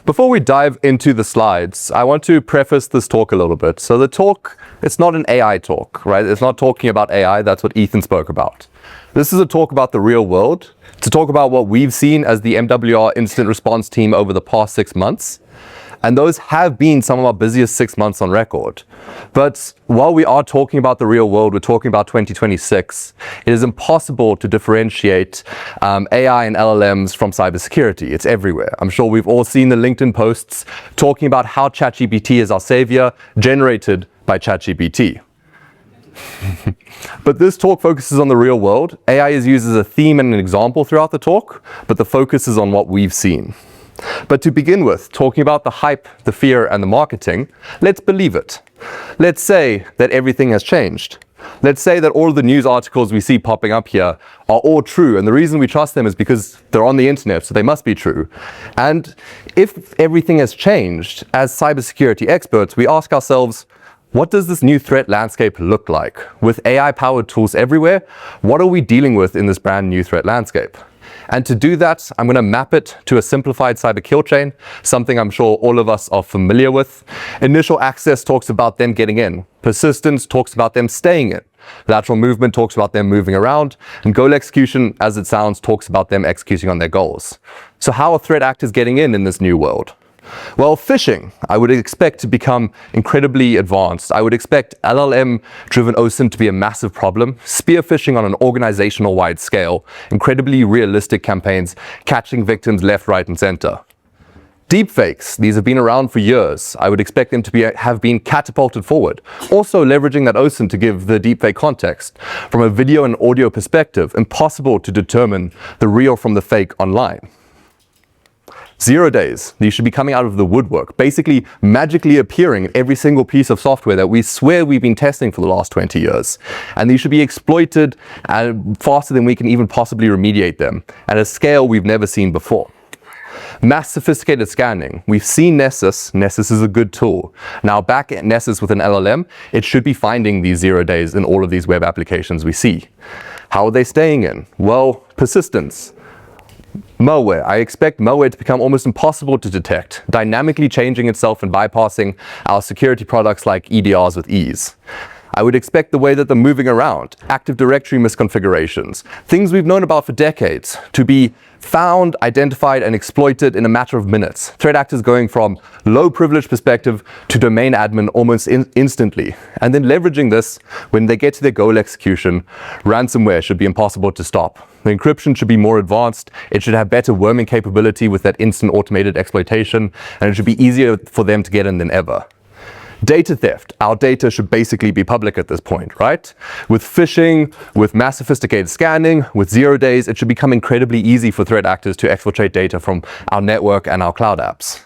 Before we dive into the slides, I want to preface this talk a little bit. So the talk, it's not an AI talk, right? It's not talking about AI. That's what Ethan spoke about. This is a talk about the real world, to talk about what we've seen as the MWR incident response team over the past 6 months. And those have been some of our busiest 6 months on record. But while we are talking about the real world, we're talking about 2026, it is impossible to differentiate AI and LLMs from cybersecurity. It's everywhere. I'm sure we've all seen the LinkedIn posts talking about how ChatGPT is our savior, generated by ChatGPT. But this talk focuses on the real world. AI is used as a theme and an example throughout the talk, but the focus is on what we've seen. But to begin with, talking about the hype, the fear, and the marketing, let's believe it. Let's say that everything has changed. Let's say that all of the news articles we see popping up here are all true, and the reason we trust them is because they're on the internet, so they must be true. And if everything has changed, as cybersecurity experts, we ask ourselves, what does this new threat landscape look like? With AI-powered tools everywhere, what are we dealing with in this brand new threat landscape? And to do that, I'm going to map it to a simplified cyber kill chain, something I'm sure all of us are familiar with. Initial access talks about them getting in. Persistence talks about them staying in. Lateral movement talks about them moving around. And goal execution, as it sounds, talks about them executing on their goals. So how are threat actors getting in this new world? Well, phishing, I would expect to become incredibly advanced. I would expect LLM-driven OSINT to be a massive problem, spear phishing on an organizational-wide scale, incredibly realistic campaigns, catching victims left, right, and center. Deepfakes, these have been around for years. I would expect them to have been catapulted forward. Also leveraging that OSINT to give the deepfake context. From a video and audio perspective, impossible to determine the real from the fake online. 0 days, these should be coming out of the woodwork, basically magically appearing in every single piece of software that we swear we've been testing for the last 20 years. And these should be exploited faster than we can even possibly remediate them, at a scale we've never seen before. Mass sophisticated scanning. We've seen Nessus. Nessus is a good tool. Now back at Nessus with an LLM, it should be finding these 0 days in all of these web applications we see. How are they staying in? Well, persistence. Malware. I expect malware to become almost impossible to detect, dynamically changing itself and bypassing our security products like EDRs with ease. I would expect the way that they're moving around, Active Directory misconfigurations, things we've known about for decades, to be found, identified, and exploited in a matter of minutes. Threat actors going from low privilege perspective to domain admin almost instantly. And then leveraging this, when they get to their goal execution, ransomware should be impossible to stop. The encryption should be more advanced. It should have better worming capability with that instant automated exploitation, and it should be easier for them to get in than ever. Data theft. Our data should basically be public at this point, right? With phishing, with mass sophisticated scanning, with 0 days, it should become incredibly easy for threat actors to exfiltrate data from our network and our cloud apps.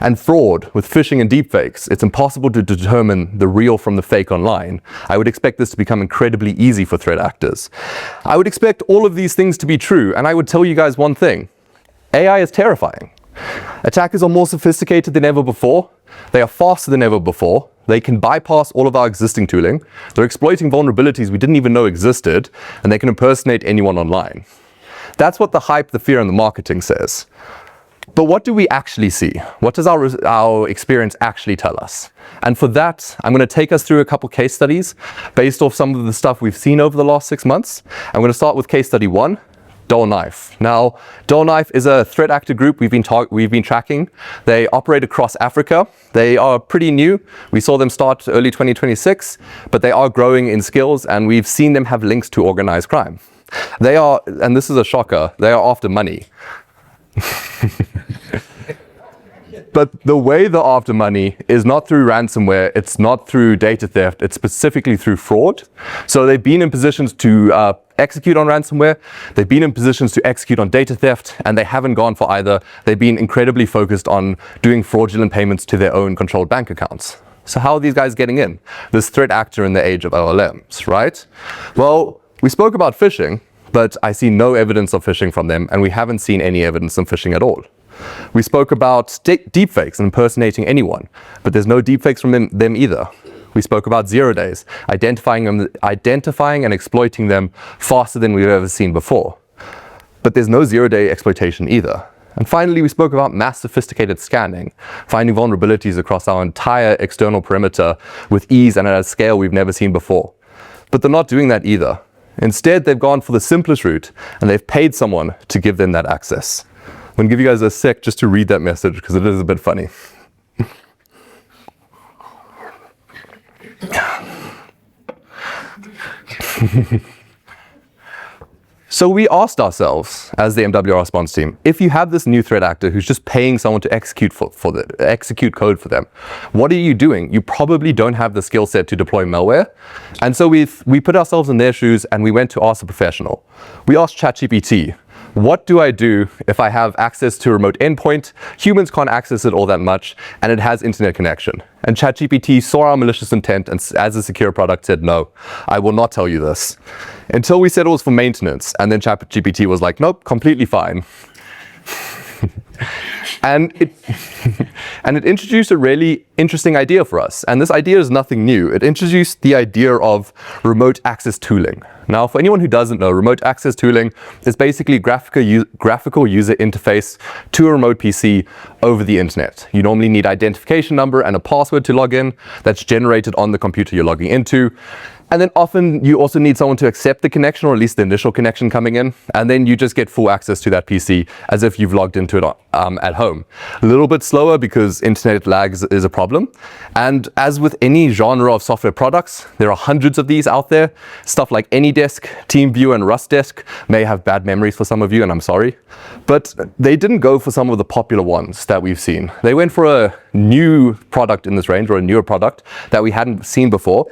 And fraud, with phishing and deepfakes, it's impossible to determine the real from the fake online. I would expect this to become incredibly easy for threat actors. I would expect all of these things to be true, and I would tell you guys one thing. AI is terrifying. Attackers are more sophisticated than ever before. They are faster than ever before. They can bypass all of our existing tooling. They're exploiting vulnerabilities we didn't even know existed, and they can impersonate anyone online. That's what the hype, the fear, and the marketing says. But what do we actually see? What does our experience actually tell us? And for that, I'm going to take us through a couple case studies based off some of the stuff we've seen over the last 6 months. I'm going to start with case study 1. Dull Knife. Now, Dull Knife is a threat actor group we've been tracking. They operate across Africa. They are pretty new. We saw them start early 2026, but they are growing in skills, and we've seen them have links to organized crime. They are, and this is a shocker, they are after money. But the way they're after money is not through ransomware, it's not through data theft, it's specifically through fraud. So they've been in positions to execute on ransomware, they've been in positions to execute on data theft, and they haven't gone for either. They've been incredibly focused on doing fraudulent payments to their own controlled bank accounts. So how are these guys getting in? This threat actor in the age of LLMs, right? Well, we spoke about phishing, but I see no evidence of phishing from them, and we haven't seen any evidence of phishing at all. We spoke about deepfakes and impersonating anyone, but there's no deepfakes from them either. We spoke about 0 days, identifying and exploiting them faster than we've ever seen before. But there's no 0 day exploitation either. And finally, we spoke about mass sophisticated scanning, finding vulnerabilities across our entire external perimeter with ease and at a scale we've never seen before. But they're not doing that either. Instead, they've gone for the simplest route, and they've paid someone to give them that access. I'm going to give you guys a sec just to read that message, because it is a bit funny. So we asked ourselves, as the MWR response team, if you have this new threat actor who's just paying someone to execute execute code for them, what are you doing? You probably don't have the skill set to deploy malware. And so we put ourselves in their shoes and we went to ask a professional. We asked ChatGPT, what do I do if I have access to a remote endpoint, humans can't access it all that much, and it has internet connection? And ChatGPT saw our malicious intent and as a secure product said, no, I will not tell you this. Until we said it was for maintenance, and then ChatGPT was like, nope, completely fine. And it introduced a really interesting idea for us. And this idea is nothing new. It introduced the idea of remote access tooling. Now, for anyone who doesn't know, remote access tooling is basically graphical user interface to a remote PC over the internet. You normally need identification number and a password to log in that's generated on the computer you're logging into. And then often you also need someone to accept the connection, or at least the initial connection coming in, and then you just get full access to that PC as if you've logged into it at home. A little bit slower because internet lag is a problem. And as with any genre of software products, there are hundreds of these out there. Stuff like AnyDesk, TeamViewer, and RustDesk may have bad memories for some of you, and I'm sorry. But they didn't go for some of the popular ones that we've seen. They went for a new product in this range, or a newer product that we hadn't seen before.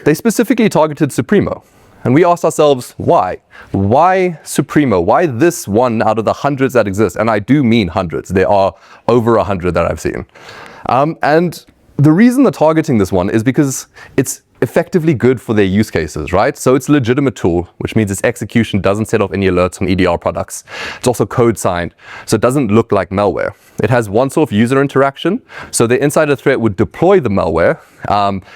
They specifically targeted Supremo. And we asked ourselves, why? Why Supremo? Why this one out of the hundreds that exist? And I do mean hundreds. There are over 100 that I've seen. And the reason they're targeting this one is because it's effectively good for their use cases, right? So it's a legitimate tool, which means its execution doesn't set off any alerts on EDR products. It's also code signed, so it doesn't look like malware. It has one-source user interaction, so the insider threat would deploy the malware,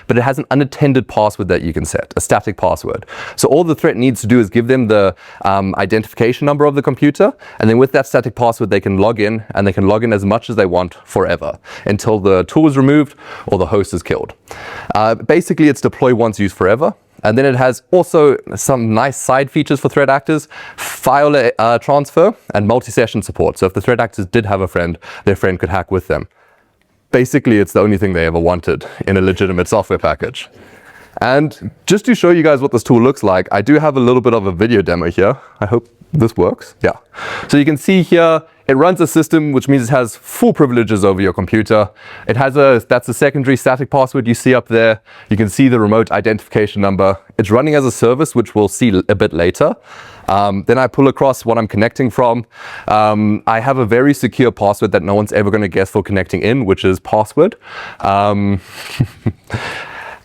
but it has an unattended password that you can set, a static password. So all the threat needs to do is give them the identification number of the computer, and then with that static password they can log in, and they can log in as much as they want forever, until the tool is removed or the host is killed. Basically, it's deploy once, use forever. And then it has also some nice side features for threat actors, file transfer and multi-session support. So if the threat actors did have a friend, their friend could hack with them. Basically, it's the only thing they ever wanted in a legitimate software package. And just to show you guys what this tool looks like, I do have a little bit of a video demo here. I hope this works. Yeah. So you can see here, it runs a system, which means it has full privileges over your computer. It has that's a secondary static password you see up there. You can see the remote identification number. It's running as a service, which we'll see a bit later. Then I pull across what I'm connecting from. I have a very secure password that no one's ever going to guess for connecting in, which is password.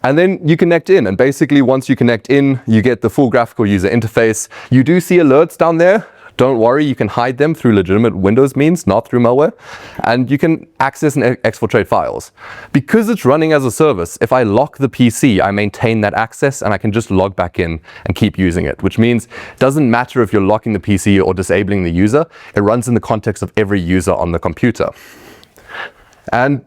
And then you connect in, and basically once you connect in, you get the full graphical user interface. You do see alerts down there. Don't worry, you can hide them through legitimate Windows means, not through malware. And you can access and exfiltrate files. Because it's running as a service, if I lock the PC, I maintain that access and I can just log back in and keep using it, which means it doesn't matter if you're locking the PC or disabling the user, it runs in the context of every user on the computer. And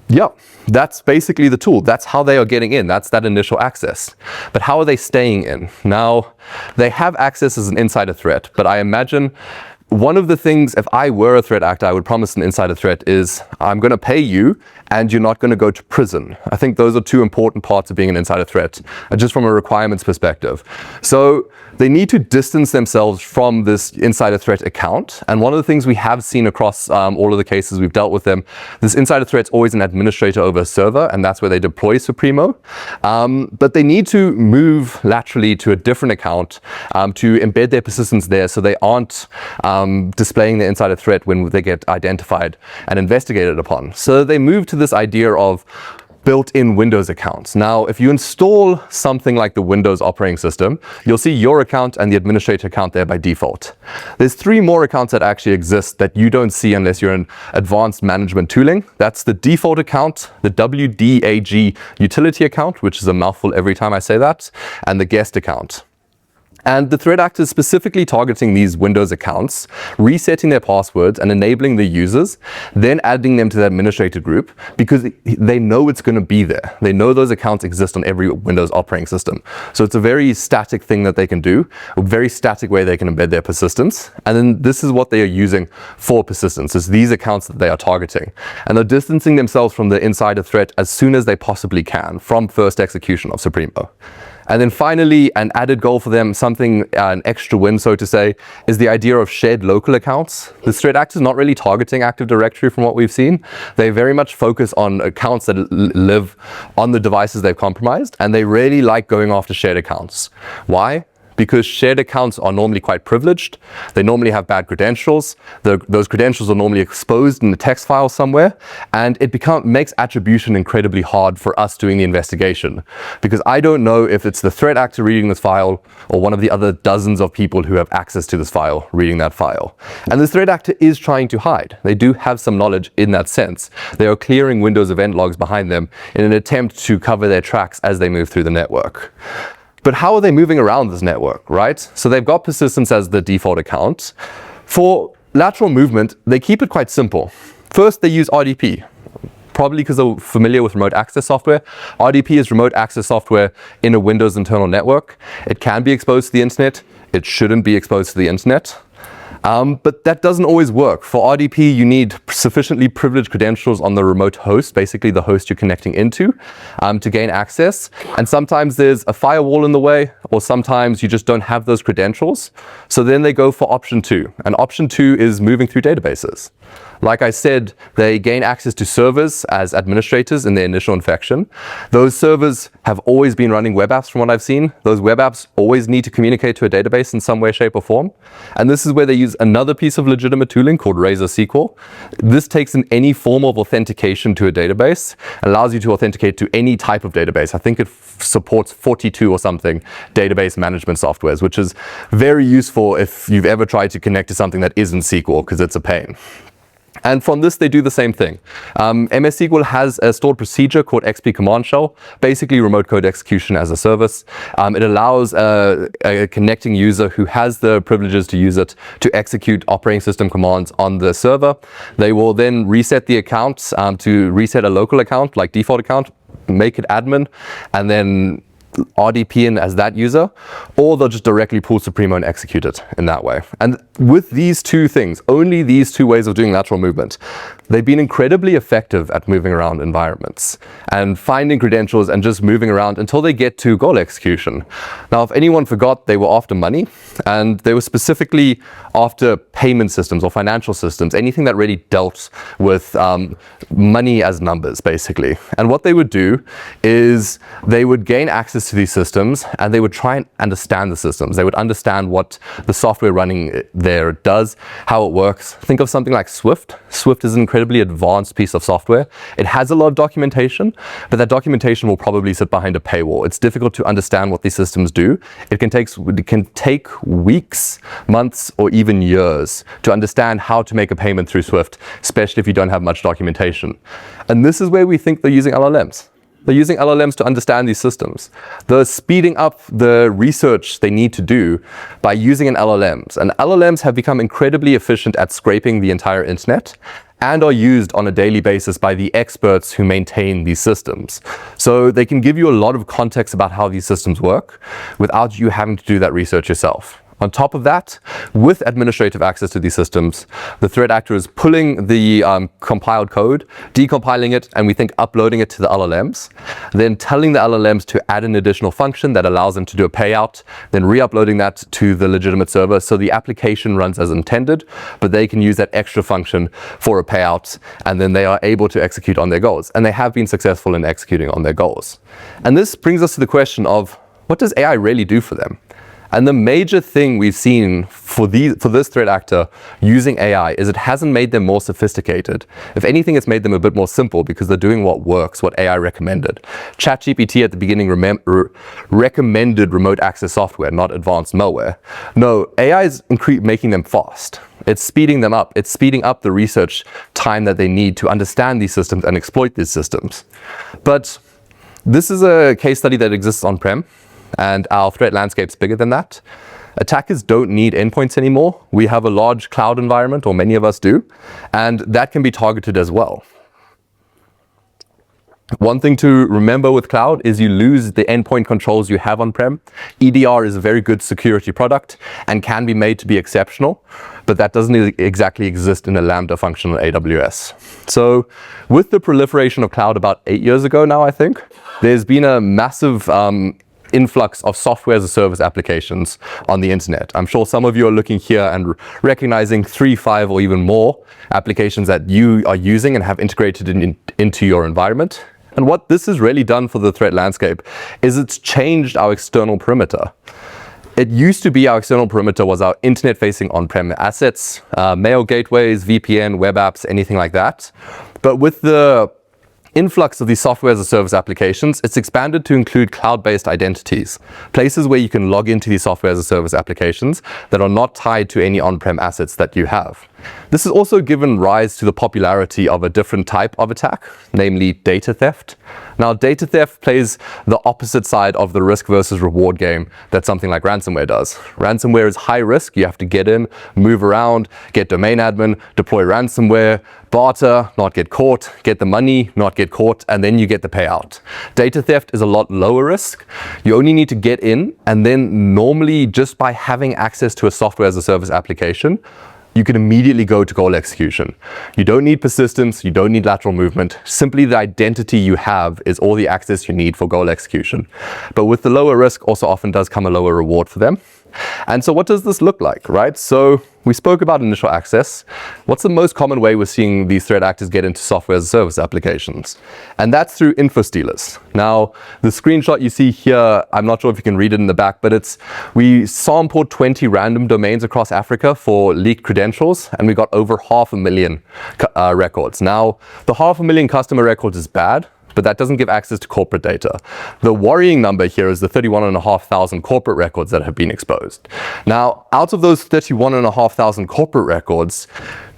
yeah, that's basically the tool. That's how they are getting in. That's that initial access. But how are they staying in? Now, they have access as an insider threat, but I imagine one of the things, if I were a threat actor, I would promise an insider threat is, I'm going to pay you and you're not going to go to prison. I think those are two important parts of being an insider threat, just from a requirements perspective. So they need to distance themselves from this insider threat account. And one of the things we have seen across all of the cases we've dealt with them, this insider threat's always an administrator over a server, and that's where they deploy Supremo. But they need to move laterally to a different account to embed their persistence there, so they aren't displaying the insider threat when they get identified and investigated upon. So they move to this idea of built-in Windows accounts. Now, if you install something like the Windows operating system, you'll see your account and the administrator account there by default. There's 3 more accounts that actually exist that you don't see unless you're in advanced management tooling. That's the default account, the WDAG utility account, which is a mouthful every time I say that, and the guest account. And the threat actor is specifically targeting these Windows accounts, resetting their passwords and enabling the users, then adding them to the administrator group because they know it's going to be there. They know those accounts exist on every Windows operating system. So it's a very static thing that they can do, a very static way they can embed their persistence. And then this is what they are using for persistence, is these accounts that they are targeting. And they're distancing themselves from the insider threat as soon as they possibly can from first execution of Supremo. And then finally, an added goal for them, something, an extra win, so to say, is the idea of shared local accounts. The threat actor is not really targeting Active Directory from what we've seen. They very much focus on accounts that live on the devices they've compromised, and they really like going after shared accounts. Why? Because shared accounts are normally quite privileged. They normally have bad credentials. Those credentials are normally exposed in a text file somewhere, and it makes attribution incredibly hard for us doing the investigation. Because I don't know if it's the threat actor reading this file or one of the other dozens of people who have access to this file reading that file. And the threat actor is trying to hide. They do have some knowledge in that sense. They are clearing Windows event logs behind them in an attempt to cover their tracks as they move through the network. But how are they moving around this network, right? So they've got persistence as the default account. For lateral movement, they keep it quite simple. First, they use RDP. Probably because they're familiar with remote access software. RDP is remote access software in a Windows internal network. It can be exposed to the internet. It shouldn't be exposed to the internet. But that doesn't always work. For RDP, you need sufficiently privileged credentials on the remote host, basically the host you're connecting into, to gain access. And sometimes there's a firewall in the way, or sometimes you just don't have those credentials. So then they go for option 2. And option 2 is moving through databases. Like I said, they gain access to servers as administrators in their initial infection. Those servers have always been running web apps from what I've seen. Those web apps always need to communicate to a database in some way, shape, or form. And this is where they use another piece of legitimate tooling called Razor SQL. This takes in any form of authentication to a database, allows you to authenticate to any type of database. I think it supports 42 or something database management softwares, which is very useful if you've ever tried to connect to something that isn't SQL, because it's a pain. And from this, they do the same thing. MS SQL has a stored procedure called XP Command Shell, basically remote code execution as a service. It allows a connecting user who has the privileges to use it to execute operating system commands on the server. They will then reset the account to reset a local account, like default account, make it admin, and then RDP in as that user, or they'll just directly pull Supremo and execute it in that way. And with these two things, only these two ways of doing lateral movement, they've been incredibly effective at moving around environments and finding credentials and just moving around until they get to goal execution. Now, if anyone forgot, they were after money, and they were specifically after payment systems or financial systems, anything that really dealt with money as numbers, basically. And what they would do is they would gain access to these systems, and they would try and understand the systems. They would understand what the software running there does, how it works. Think of something like Swift. Swift is an incredibly advanced piece of software. It has a lot of documentation, but that documentation will probably sit behind a paywall. It's difficult to understand what these systems do. It can take weeks, months, or even years to understand how to make a payment through Swift, especially if you don't have much documentation. And this is where we think they're using LLMs. They're using LLMs to understand these systems. They're speeding up the research they need to do by using an LLMs. And LLMs have become incredibly efficient at scraping the entire internet and are used on a daily basis by the experts who maintain these systems. So they can give you a lot of context about how these systems work without you having to do that research yourself. On top of that, with administrative access to these systems, the threat actor is pulling the compiled code, decompiling it, and we think uploading it to the LLMs, then telling the LLMs to add an additional function that allows them to do a payout, then re-uploading that to the legitimate server so the application runs as intended, but they can use that extra function for a payout, and then they are able to execute on their goals. And they have been successful in executing on their goals. And this brings us to the question of, what does AI really do for them? And the major thing we've seen for this threat actor using AI is it hasn't made them more sophisticated. If anything, it's made them a bit more simple because they're doing what works, what AI recommended. ChatGPT at the beginning recommended remote access software, not advanced malware. No, AI is making them fast. It's speeding them up. It's speeding up the research time that they need to understand these systems and exploit these systems. But this is a case study that exists on-prem. and our threat landscape's bigger than that. Attackers don't need endpoints anymore. We have a large cloud environment, or many of us do, and that can be targeted as well. One thing to remember with cloud is you lose the endpoint controls you have on-prem. EDR is a very good security product and can be made to be exceptional, but that doesn't exactly exist in a Lambda function on AWS. So with the proliferation of cloud about 8 years ago now, I think, there's been a massive influx of software as a service applications on the internet. I'm sure some of you are looking here and recognizing 3, 5, or even more applications that you are using and have integrated into your environment. And what this has really done for the threat landscape is it's changed our external perimeter. It used to be our external perimeter was our internet-facing on-prem assets, mail gateways, VPN, web apps, anything like that. But with the influx of these software as a service applications, it's expanded to include cloud-based identities, places where you can log into these software as a service applications that are not tied to any on-prem assets that you have. This has also given rise to the popularity of a different type of attack, namely data theft. Now, data theft plays the opposite side of the risk versus reward game that something like ransomware does. Ransomware is high risk. You have to get in, move around, get domain admin, deploy ransomware, barter, not get caught, get the money, not get caught, and then you get the payout. Data theft is a lot lower risk. You only need to get in, and then normally just by having access to a software as a service application, you can immediately go to goal execution. You don't need persistence, you don't need lateral movement. Simply the identity you have is all the access you need for goal execution. But with the lower risk also often does come a lower reward for them. And so what does this look like, right? So we spoke about initial access. What's the most common way we're seeing these threat actors get into software as a service applications? And that's through info stealers. Now, the screenshot you see here, I'm not sure if you can read it in the back, but we sampled 20 random domains across Africa for leaked credentials, and we got over 500,000 records. Now, the 500,000 customer records is bad, but that doesn't give access to corporate data. The worrying number here is the 31,500 corporate records that have been exposed. Now, out of those 31,500 corporate records,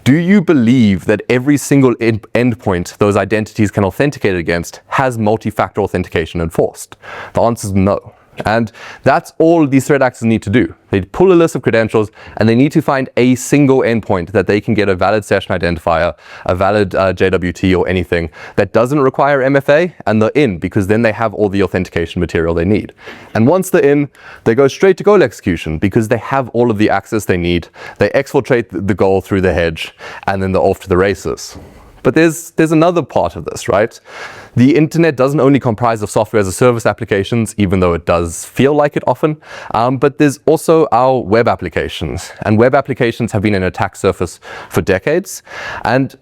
do you believe that every single endpoint those identities can authenticate against has multi-factor authentication enforced? The answer is no. And that's all these threat actors need to do. They pull a list of credentials and they need to find a single endpoint that they can get a valid session identifier, a valid JWT or anything that doesn't require MFA, and they're in because then they have all the authentication material they need. And once they're in, they go straight to goal execution because they have all of the access they need. They exfiltrate the goal through the hedge and then they're off to the races. But there's another part of this, right? The internet doesn't only comprise of software as a service applications, even though it does feel like it often, but there's also our web applications. And web applications have been an attack surface for decades. And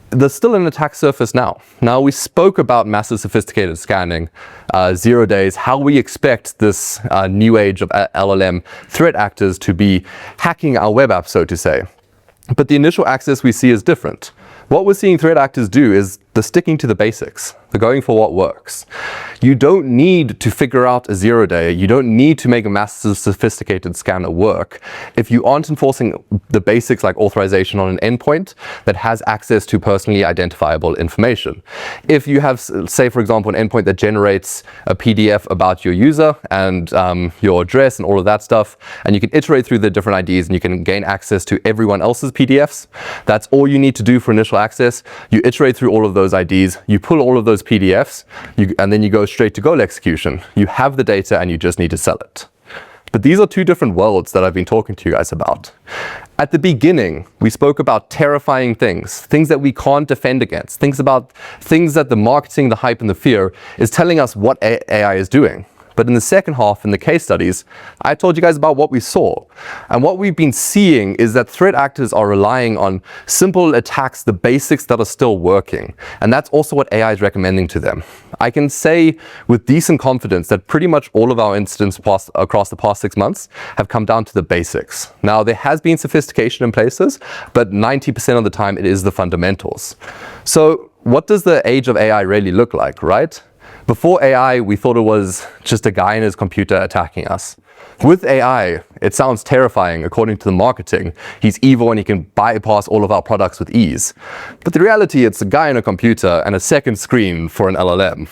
there's still an attack surface now. Now, we spoke about massive sophisticated scanning, 0 days, how we expect this new age of LLM threat actors to be hacking our web app, so to say. But the initial access we see is different. What we're seeing threat actors do is they're sticking to the basics. They're going for what works. You don't need to figure out a 0-day. You don't need to make a massive sophisticated scanner work if you aren't enforcing the basics like authorization on an endpoint that has access to personally identifiable information. If you have, say, for example, an endpoint that generates a PDF about your user and your address and all of that stuff, and you can iterate through the different IDs and you can gain access to everyone else's PDFs, that's all you need to do for initial access. You iterate through all of those IDs, you pull all of those PDFs, and then you go straight to goal execution. You have the data and you just need to sell it. But these are two different worlds that I've been talking to you guys about. At the beginning, we spoke about terrifying things that we can't defend against, things that the marketing, the hype, and the fear is telling us what AI is doing. But in the second half, in the case studies, I told you guys about what we saw. And what we've been seeing is that threat actors are relying on simple attacks, the basics that are still working. And that's also what AI is recommending to them. I can say with decent confidence that pretty much all of our incidents across the past 6 months have come down to the basics. Now, there has been sophistication in places, but 90% of the time it is the fundamentals. So what does the age of AI really look like, right? Before AI, we thought it was just a guy in his computer attacking us. With AI, it sounds terrifying according to the marketing. He's evil and he can bypass all of our products with ease. But the reality, it's a guy in a computer and a second screen for an LLM.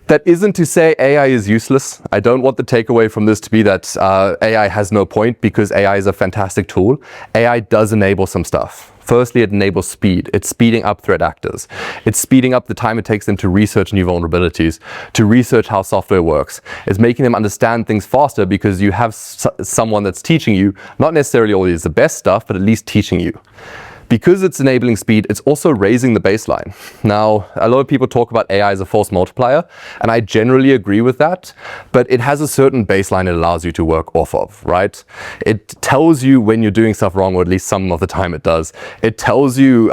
That isn't to say AI is useless. I don't want the takeaway from this to be that AI has no point, because AI is a fantastic tool. AI does enable some stuff. Firstly, it enables speed. It's speeding up threat actors. It's speeding up the time it takes them to research new vulnerabilities, to research how software works. It's making them understand things faster because you have someone that's teaching you, not necessarily always the best stuff, but at least teaching you. Because it's enabling speed, it's also raising the baseline. Now, a lot of people talk about AI as a force multiplier, and I generally agree with that, but it has a certain baseline it allows you to work off of, right? It tells you when you're doing stuff wrong, or at least some of the time it does. It tells you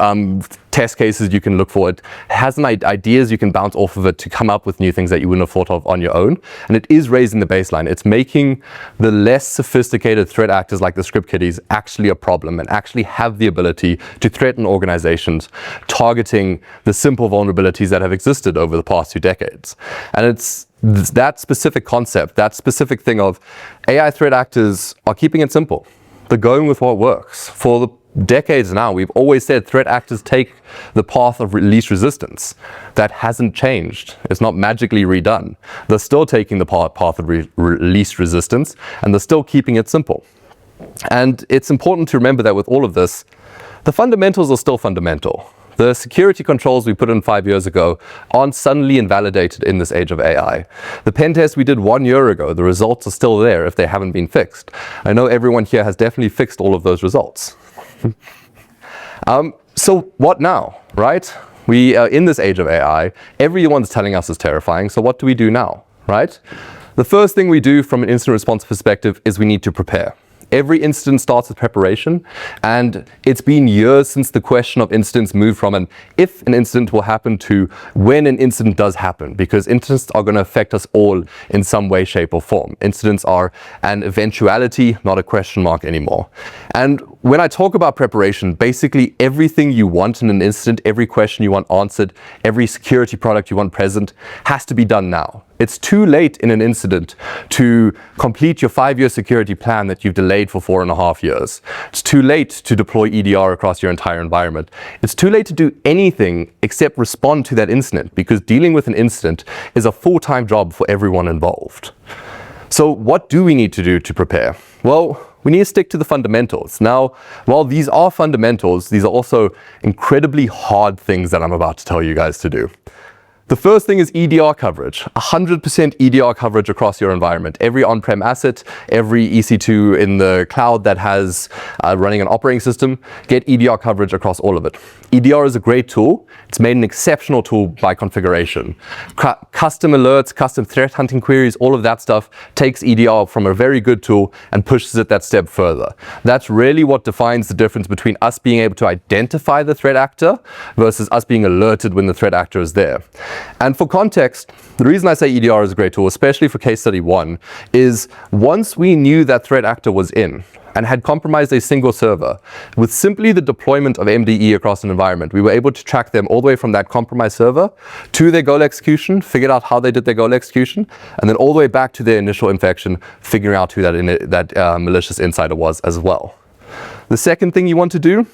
test cases you can look for. It has ideas you can bounce off of it to come up with new things that you wouldn't have thought of on your own. And it is raising the baseline. It's making the less sophisticated threat actors like the script kiddies actually a problem and actually have the ability to threaten organizations, targeting the simple vulnerabilities that have existed over the past 2 decades. And it's that specific concept, that specific thing of AI threat actors are keeping it simple. They're going with what works. For the decades now, we've always said threat actors take the path of least resistance. That hasn't changed. It's not magically redone. They're still taking the path of least resistance, and they're still keeping it simple. And it's important to remember that with all of this, the fundamentals are still fundamental. The security controls we put in 5 years ago aren't suddenly invalidated in this age of AI. The pen test we did 1 year ago, the results are still there if they haven't been fixed. I know everyone here has definitely fixed all of those results. So what now, right? We are in this age of AI. Everyone's telling us it's terrifying. So what do we do now, right? The first thing we do from an incident response perspective is we need to prepare. Every incident starts with preparation, and it's been years since the question of incidents moved from an if an incident will happen to when an incident does happen, because incidents are going to affect us all in some way, shape, or form. Incidents are an eventuality, not a question mark anymore. And when I talk about preparation, basically everything you want in an incident, every question you want answered, every security product you want present has to be done now. It's too late in an incident to complete your 5-year security plan that you've delayed for 4.5 years. It's too late to deploy EDR across your entire environment. It's too late to do anything except respond to that incident, because dealing with an incident is a full-time job for everyone involved. So what do we need to do to prepare? Well, we need to stick to the fundamentals. Now, while these are fundamentals, these are also incredibly hard things that I'm about to tell you guys to do. The first thing is EDR coverage, 100% EDR coverage across your environment. Every on-prem asset, every EC2 in the cloud that has running an operating system, get EDR coverage across all of it. EDR is a great tool. It's made an exceptional tool by configuration. Custom alerts, custom threat hunting queries, all of that stuff takes EDR from a very good tool and pushes it that step further. That's really what defines the difference between us being able to identify the threat actor versus us being alerted when the threat actor is there. And for context, the reason I say EDR is a great tool, especially for case study 1, is once we knew that threat actor was in and had compromised a single server, with simply the deployment of MDE across an environment, we were able to track them all the way from that compromised server to their goal execution, figured out how they did their goal execution, and then all the way back to their initial infection, figuring out who that malicious insider was as well. The second thing you want to do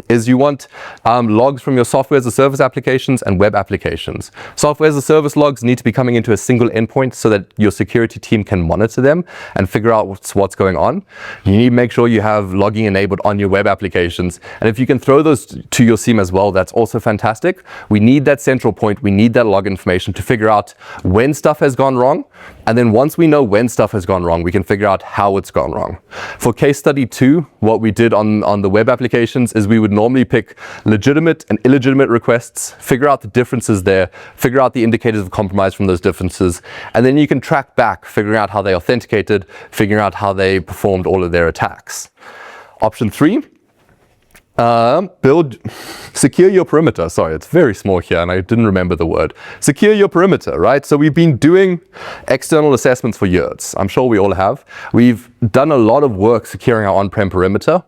is you want logs from your software as a service applications and web applications. Software as a service logs need to be coming into a single endpoint so that your security team can monitor them and figure out what's going on. You need to make sure you have logging enabled on your web applications. And if you can throw those to your SIEM as well, that's also fantastic. We need that central point. We need that log information to figure out when stuff has gone wrong. And then once we know when stuff has gone wrong, we can figure out how it's gone wrong. For case study 2, what we did on the web applications is we would normally pick legitimate and illegitimate requests, figure out the differences there, figure out the indicators of compromise from those differences, and then you can track back, figuring out how they authenticated, figuring out how they performed all of their attacks. Option 3, secure your perimeter. Sorry, it's very small here and I didn't remember the word. Secure your perimeter, right? So we've been doing external assessments for years. I'm sure we all have. We've done a lot of work securing our on-prem perimeter,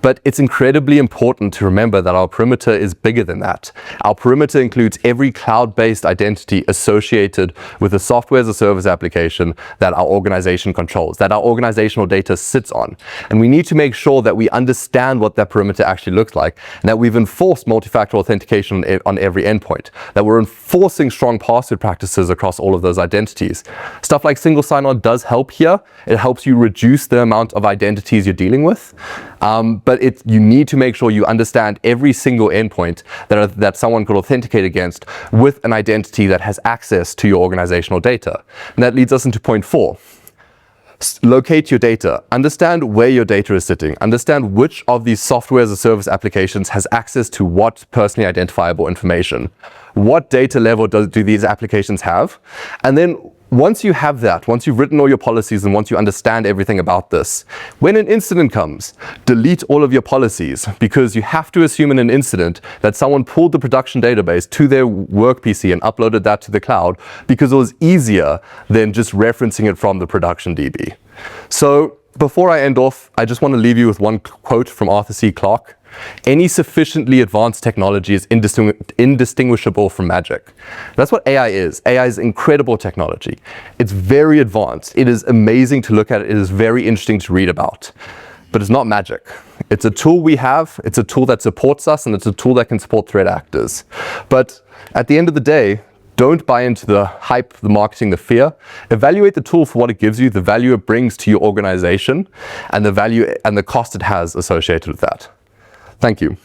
but it's incredibly important to remember that our perimeter is bigger than that. Our perimeter includes every cloud-based identity associated with the software as a service application that our organization controls, that our organizational data sits on. And we need to make sure that we understand what that perimeter actually looks like, and that we've enforced multi-factor authentication on every endpoint, that we're enforcing strong password practices across all of those identities. Stuff like single sign-on does help here. It helps you reduce the amount of identities you're dealing with, but you need to make sure you understand every single endpoint that someone could authenticate against with an identity that has access to your organizational data. And that leads us into point 4. Locate your data. Understand where your data is sitting. Understand which of these software as a service applications has access to what personally identifiable information. What data level do these applications have? And then once you have that, once you've written all your policies and once you understand everything about this, when an incident comes, delete all of your policies, because you have to assume in an incident that someone pulled the production database to their work PC and uploaded that to the cloud because it was easier than just referencing it from the production DB. So before I end off, I just want to leave you with one quote from Arthur C. Clarke. Any sufficiently advanced technology is indistinguishable from magic. That's what AI is. AI is incredible technology. It's very advanced. It is amazing to look at. It is very interesting to read about. But it's not magic. It's a tool we have. It's a tool that supports us, and it's a tool that can support threat actors. But at the end of the day, don't buy into the hype, the marketing, the fear. Evaluate the tool for what it gives you, the value it brings to your organization, and the value and the cost it has associated with that. Thank you.